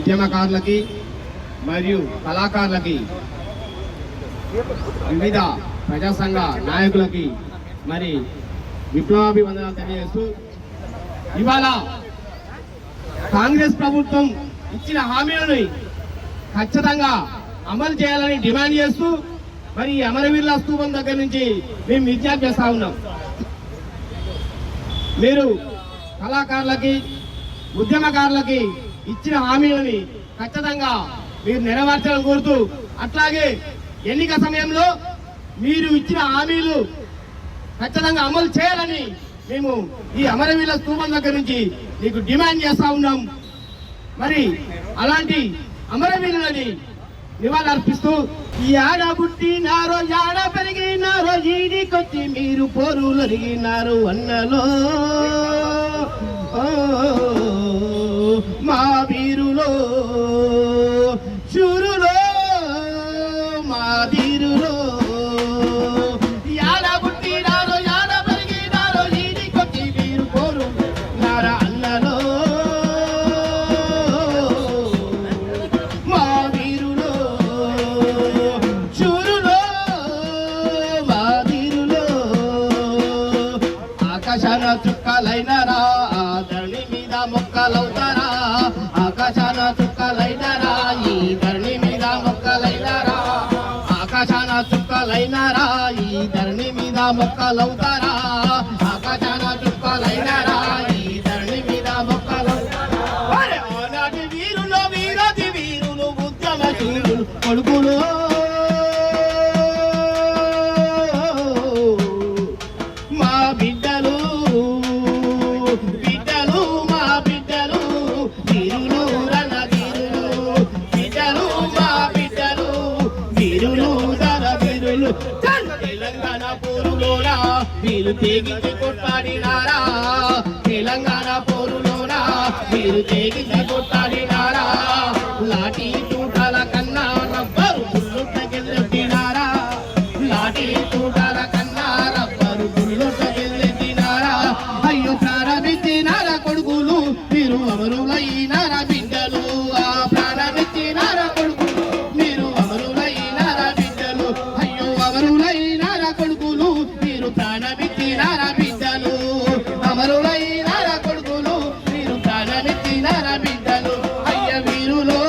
ఉద్యమకారులకి మరియు కళాకారులకి వివిధ ప్రజా సంఘ నాయకులకి మరి విప్లవాభివందనాలు తెలియజేస్తూ ఇవాళ కాంగ్రెస్ ప్రభుత్వం ఇచ్చిన హామీలను ఖచ్చితంగా అమలు చేయాలని డిమాండ్ చేస్తూ మరి అమరవీరుల స్తూపం దగ్గర నుంచి మేము విజ్ఞప్తి చేస్తా ఉన్నాం. మీరు కళాకారులకి ఉద్యమకారులకి ఇచ్చిన హామీలని ఖచ్చితంగా మీరు నెరవేర్చాలని కోరుతూ, అట్లాగే ఎన్నిక సమయంలో మీరు ఇచ్చిన హామీలు ఖచ్చితంగా అమలు చేయాలని మేము ఈ అమరవీరుల స్తూపం దగ్గర నుంచి మీకు డిమాండ్ చేస్తా ఉన్నాం. మరి అలాంటి అమరవీరులని నివాళులర్పిస్తూ యాడ పుట్టినారో యాడ పెరిగినారో ఈడికొచ్చి మీరు పోరులరిగినారు అన్నలో మా వీరులో శూరులో మా ధీరులో యాడ పుట్టినారో యాడ పెరిగినారో ఈడికొచ్చి మీరు పోరులారా అన్నలో మా వీరులో శూరులో మా ధీరులో ఆకాశాన చుక్కలైనరా ధరణి మీద మొక్కలవుతారా ఆకాశాన చుక్కలైనరా ఈ ధరణి మీద మొక్కలైనరా ఆకాశాన చుక్కలైనరా ఈ ధరణి మీద మొక్కలవుతారా ఆకాశాన చుక్కలైనరా ఈ ధరణి మీద మొక్కలవుతారా ఆనాటి వీరులు వీరతి వీరులు ఉద్యమ శూరులు కొడుకులు మా బిడ్డలు బిడ్డలు మా బిడ్డలు వీరులు రణ వీరులు బిడ్డలు మా బిడ్డలు వీరులు ధర వీరులు తెలంగాణ పోరులోనా వీరు తెగించి కొట్టాడినారా తెలంగాణ పోరులోనా వీరు తెగించి కొట్టాడినారా లాఠీ తూటాల కన్నా రబ్బరు బుల్లుట్టకెళ్ళెట్టినారా లాఠీ తూటాల కన్నా రబ్బరు బుల్లుట్టకెళ్ళెట్టినారా అయ్యో ప్రారంభించినారా కొడుకులు మీరు అమరులైనారా బిడ్డలు ఆ ప్రారంభించినారా కొడుకులు మీరు అమరులైనారా బిడ్డలు అయ్యో అమరులైనారా కొడుకులు మీరు ప్రాణమిచ్చినారా బిడ్డలు అమరులైనారా కొడుకులు మీరు ప్రాణమిచ్చినారా బిడ్డలు అయ్య వీరులో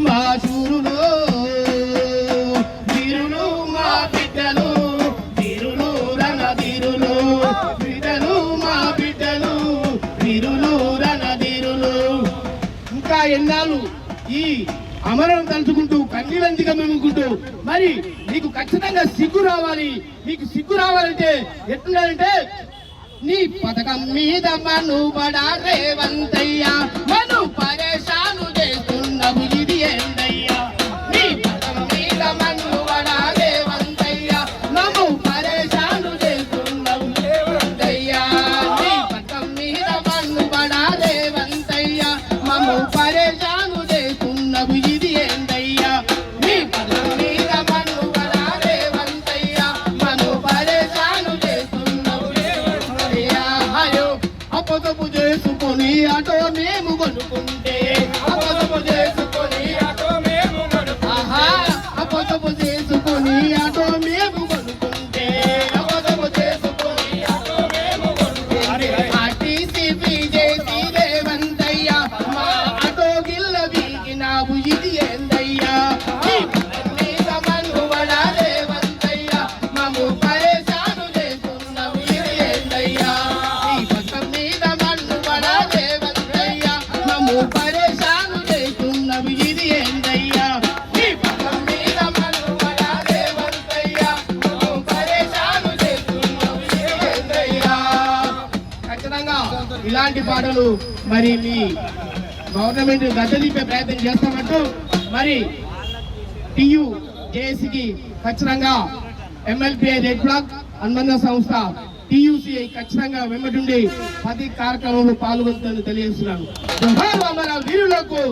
మా శూరులో వీరులు మా బిడ్డలు వీరులు రణధీరులు బిడ్డలు మా బిడ్డలు వీరులు రణధీరులు ఇంకా ఎన్నాళ్ళు ఈ అమరం తలుచుకుంటూ కన్నీలందిగా మెమ్ముకుంటూ మరి నీకు ఖచ్చితంగా సిగ్గు రావాలి. నీకు సిగ్గు రావాలంటే ఎట్లుండాలంటే నీ పథకం మీద మను బడా రేవంతయ్యా మను పరేషాను చేస్తున్నావు ఇది ఏందయ్యా నీ పథకం మీద మను బడా రేవంతయ్యా నన్ను పరేషాను చేస్తున్నావు రేవంతయ్యా నీ పథకం మీద మను బడా రేవంతయ్యా మమ్ము పరేషాను చేస్తున్నావు ఇది ఏందయ్యా నీ పథకం మీద మను బడా రేవంతయ్యా మను పరేషాను చేస్తున్నావు రేవంతయ్యా అయ్యో అపదపు చేసుకొని ఆటో మేము కొనుక్కుంటే అపదపు చేసుకొని ఆటో మేము కొనుక్కుంటే అపదపు చేసుకొని ఆటో మేము కొనుక్కుంటే అపదపు చేసుకొని ఆటో మేము కొనుక్కుంటే ఆర్టీసీ చేసి రేవంతయ్యా మా ఆటో గిల్ల వీగినావు ఇది ఏందయ్యా నీ పథకం మీద మన్ను బడా రేవంతయ్యా మమ్ము పరేషాను చేస్తున్నావు ఇది ఏందయ్యా నీ పథకం మీద మన్ను బడా రేవంతయ్యా మమ్ము పరేషాను చేస్తున్నావు ఇది ఏందయ్యా నీ పథకం మీద మన్ను బడా రేవంతయ్యా మమ్ము పరేషాను చేస్తున్నావు ఇది ఏందయ్యా. ఖచ్చితంగా ఇలాంటి పాటలు మరి మీ గవర్నమెంట్ గద్దెలిపే ప్రయత్నం చేస్తామంటూ మరి టియు జేఏసీకి ఖచ్చితంగా MLPI రెడ్ బ్లాక్ అనుబంధ సంస్థ TUCI ఖచ్చితంగా వెంబడి 10 కార్యక్రమంలో పాల్గొంటుందని తెలియజేస్తున్నాను. జోహార్ అమర వీరులకు.